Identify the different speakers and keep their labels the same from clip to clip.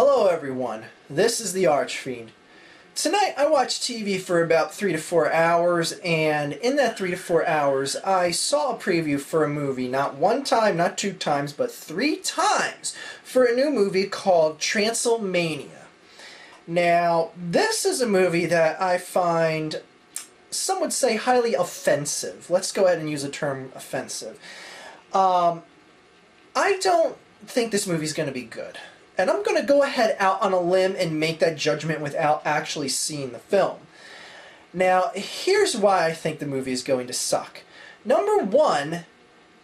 Speaker 1: Hello everyone, this is the Archfiend. Tonight I watched TV for about 3 to 4 hours, and in that 3 to 4 hours I saw a preview for a movie, not one time, not two times, but 3 times, for a new movie called Transylmania. Now, this is a movie that I find, some would say, highly offensive. Let's go ahead and use the term offensive. I don't think this movie's going to be good. And I'm going to go ahead out on a limb and make that judgment without actually seeing the film. Now, here's why I think the movie is going to suck. Number one,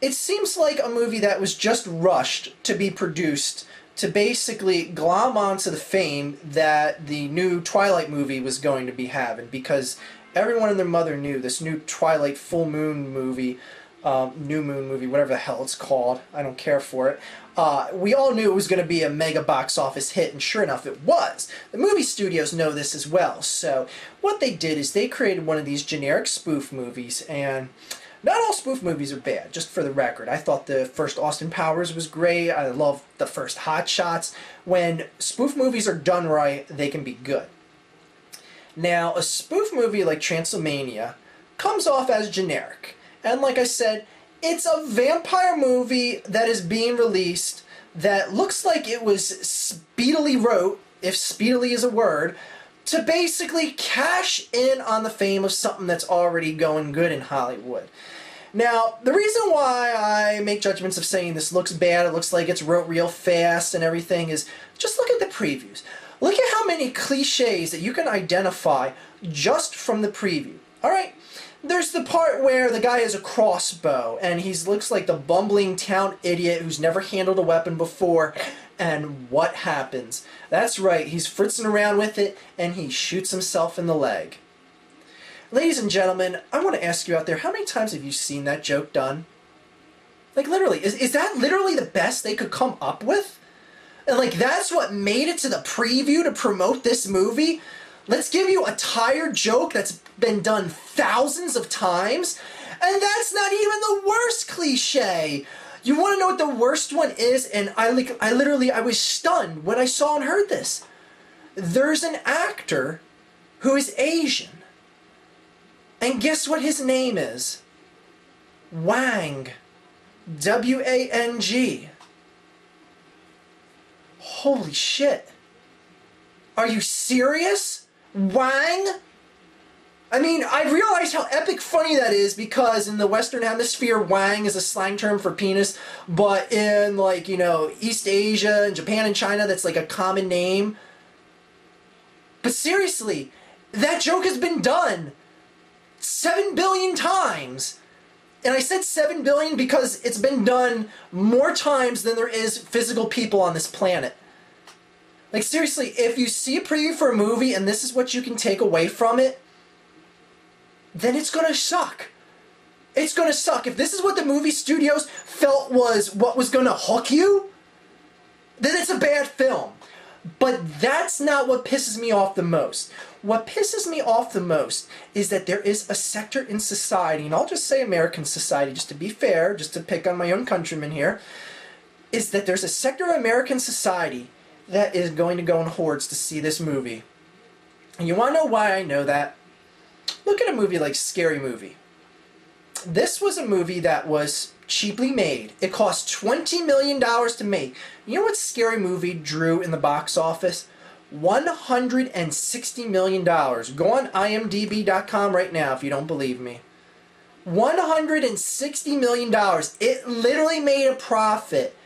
Speaker 1: it seems like a movie that was just rushed to be produced to basically glom onto the fame that the new Twilight movie was going to be having, because everyone and their mother knew this new Twilight full moon movie, new moon movie, whatever the hell it's called, I don't care for it. We all knew it was going to be a mega box office hit, and sure enough it was. The movie studios know this as well, so what they did is they created one of these generic spoof movies, and not all spoof movies are bad, just for the record. I thought the first Austin Powers was great. I love the first Hot Shots. When spoof movies are done right, they can be good. Now, a spoof movie like Transylmania comes off as generic. And like I said, it's a vampire movie that is being released that looks like it was speedily wrote, if speedily is a word, to basically cash in on the fame of something that's already going good in Hollywood. Now, the reason why I make judgments of saying this looks bad, it looks like it's wrote real fast and everything, is just look at the previews. Look at how many cliches that you can identify just from the preview. Alright, there's the part where the guy has a crossbow and he looks like the bumbling town idiot who's never handled a weapon before, and what happens? That's right, he's fritzing around with it and he shoots himself in the leg. Ladies and gentlemen, I want to ask you out there, how many times have you seen that joke done? Like, literally, is that literally the best they could come up with? And like, that's what made it to the preview to promote this movie? Let's give you a tired joke that's been done thousands of times, and that's not even the worst cliche. You want to know what the worst one is? And I was stunned when I saw and heard this. There's an actor who is Asian. And guess what his name is? Wang. W-A-N-G. Holy shit. Are you serious? Wang? I mean, I realize how epic funny that is, because in the Western Hemisphere, Wang is a slang term for penis, but in, like, you know, East Asia and Japan and China, that's like a common name. But seriously, that joke has been done 7 billion times. And I said 7 billion because it's been done more times than there is physical people on this planet. Like, seriously, if you see a preview for a movie and this is what you can take away from it, then it's gonna suck. It's gonna suck. If this is what the movie studios felt was what was gonna hook you, then it's a bad film. But that's not what pisses me off the most. What pisses me off the most is that there is a sector in society, and I'll just say American society, just to be fair, just to pick on my own countrymen here, is that there's a sector of American society that is going to go in hordes to see this movie. And you want to know why I know that? Look at a movie like Scary Movie. This was a movie that was cheaply made. It cost $20 million to make. You know what Scary Movie drew in the box office? $160 million. Go on IMDb.com right now if you don't believe me. $160 million. It literally made a profit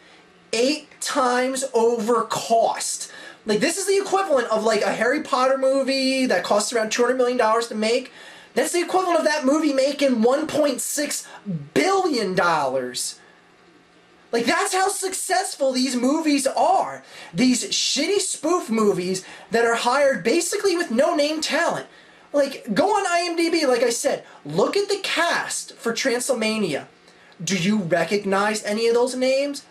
Speaker 1: 8 times over cost. Like, this is the equivalent of like a Harry Potter movie that costs around $200 million to make. That's the equivalent of that movie making $1.6 billion. Like, that's how successful these movies are. These shitty spoof movies that are hired basically with no-name talent. Like, go on IMDb, like I said. Look at the cast for Transylmania. Do you recognize any of those names?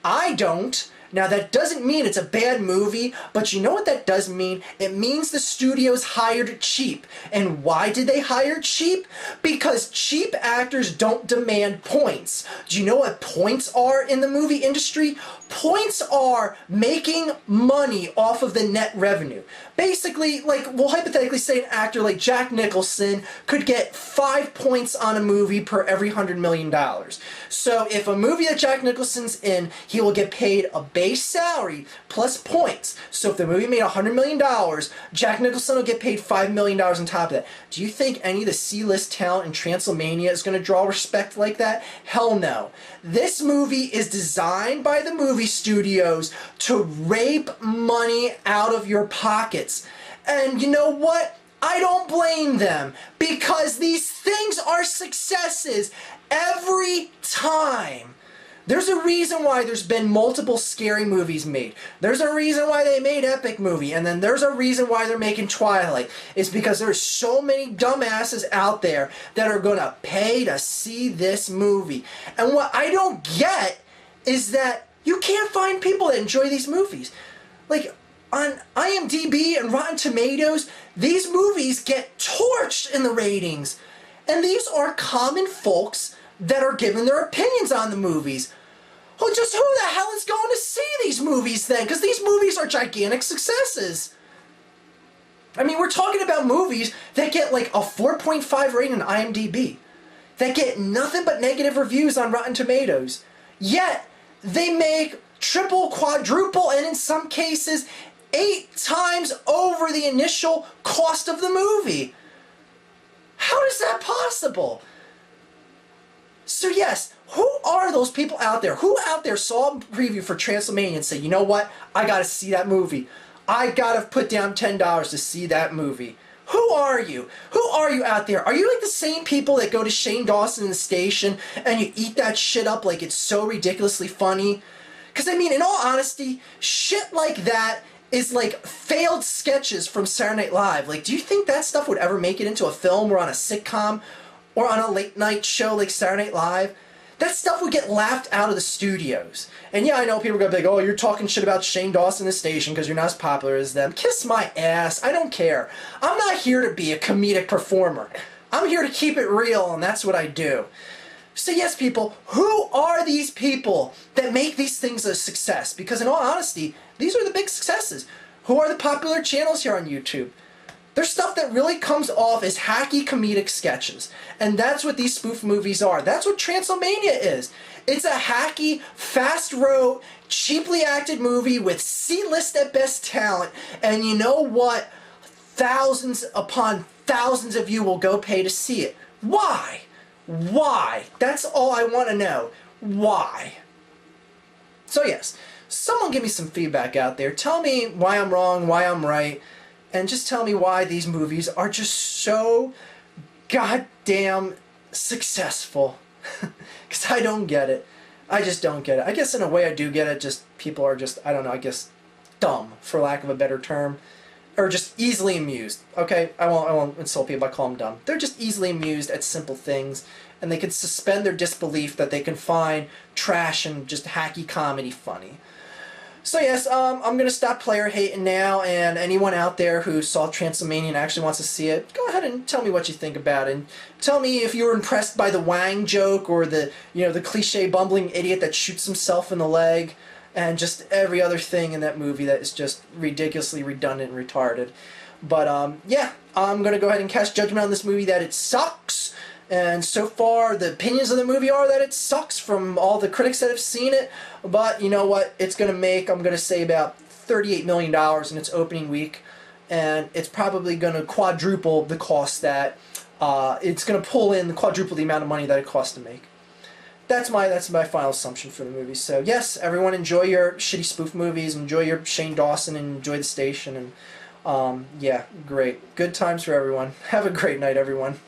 Speaker 1: I don't. Now, that doesn't mean it's a bad movie, but you know what that does mean? It means the studios hired cheap. And why did they hire cheap? Because cheap actors don't demand points. Do you know what points are in the movie industry? Points are making money off of the net revenue. Basically, like, we'll hypothetically say an actor like Jack Nicholson could get 5 points on a movie per every $100 million. So if a movie that Jack Nicholson's in, he will get paid a base salary plus points. So if the movie made $100 million, Jack Nicholson will get paid $5 million on top of that. Do you think any of the C-list talent in Transylmania is going to draw respect like that? Hell no. This movie is designed by the movie studios to rape money out of your pockets. And you know what? I don't blame them, because these things are successes every time. There's a reason why there's been multiple scary movies made. There's a reason why they made Epic Movie, and then there's a reason why they're making Twilight. It's because there's so many dumbasses out there that are gonna pay to see this movie. And what I don't get is that you can't find people that enjoy these movies. Like, on IMDb and Rotten Tomatoes, these movies get torched in the ratings. And these are common folks that are giving their opinions on the movies. Well, just who the hell is going to see these movies then? Because these movies are gigantic successes. I mean, we're talking about movies that get like a 4.5 rating on IMDb, that get nothing but negative reviews on Rotten Tomatoes. Yet, they make triple, quadruple, and in some cases, 8 times over the initial cost of the movie. How is that possible? So yes, who are those people out there? Who out there saw a preview for Transylmania and said, you know what? I gotta see that movie. I gotta put down $10 to see that movie. Who are you? Who are you out there? Are you like the same people that go to Shane Dawson in the station and you eat that shit up like it's so ridiculously funny? Because I mean, in all honesty, shit like that is like failed sketches from Saturday Night Live. Like, do you think that stuff would ever make it into a film or on a sitcom or on a late night show like Saturday Night Live? That stuff would get laughed out of the studios. And yeah, I know people are going to be like, oh, you're talking shit about Shane Dawson in the station because you're not as popular as them. Kiss my ass. I don't care. I'm not here to be a comedic performer. I'm here to keep it real, and that's what I do. So yes, people, who are these people that make these things a success? Because in all honesty, these are the big successes. Who are the popular channels here on YouTube? There's stuff that really comes off as hacky comedic sketches. And that's what these spoof movies are. That's what Transylmania is. It's a hacky, fast-wrote, cheaply acted movie with C-list at best talent. And you know what? Thousands upon thousands of you will go pay to see it. Why? Why? That's all I want to know. Why? So yes, someone give me some feedback out there. Tell me why I'm wrong, why I'm right. And just tell me why these movies are just so goddamn successful. Because I don't get it. I just don't get it. I guess in a way I do get it. Just people are just, I don't know, I guess dumb, for lack of a better term. Or just easily amused. Okay? I won't insult people by calling them dumb. They're just easily amused at simple things. And they can suspend their disbelief that they can find trash and just hacky comedy funny. So yes, I'm going to stop player hating now, and anyone out there who saw Transylmania and actually wants to see it, go ahead and tell me what you think about it. And tell me if you were impressed by the Wang joke or the, you know, the cliche bumbling idiot that shoots himself in the leg and just every other thing in that movie that is just ridiculously redundant and retarded. But yeah, I'm going to go ahead and cast judgment on this movie that it sucks. And so far, the opinions of the movie are that it sucks from all the critics that have seen it. But you know what? It's going to make, I'm going to say, about $38 million in its opening week. And it's probably going to quadruple the cost that, it's going to pull in, quadruple the amount of money that it costs to make. That's my final assumption for the movie. So yes, everyone enjoy your shitty spoof movies, enjoy your Shane Dawson, and enjoy the station. And yeah, great. Good times for everyone. Have a great night, everyone.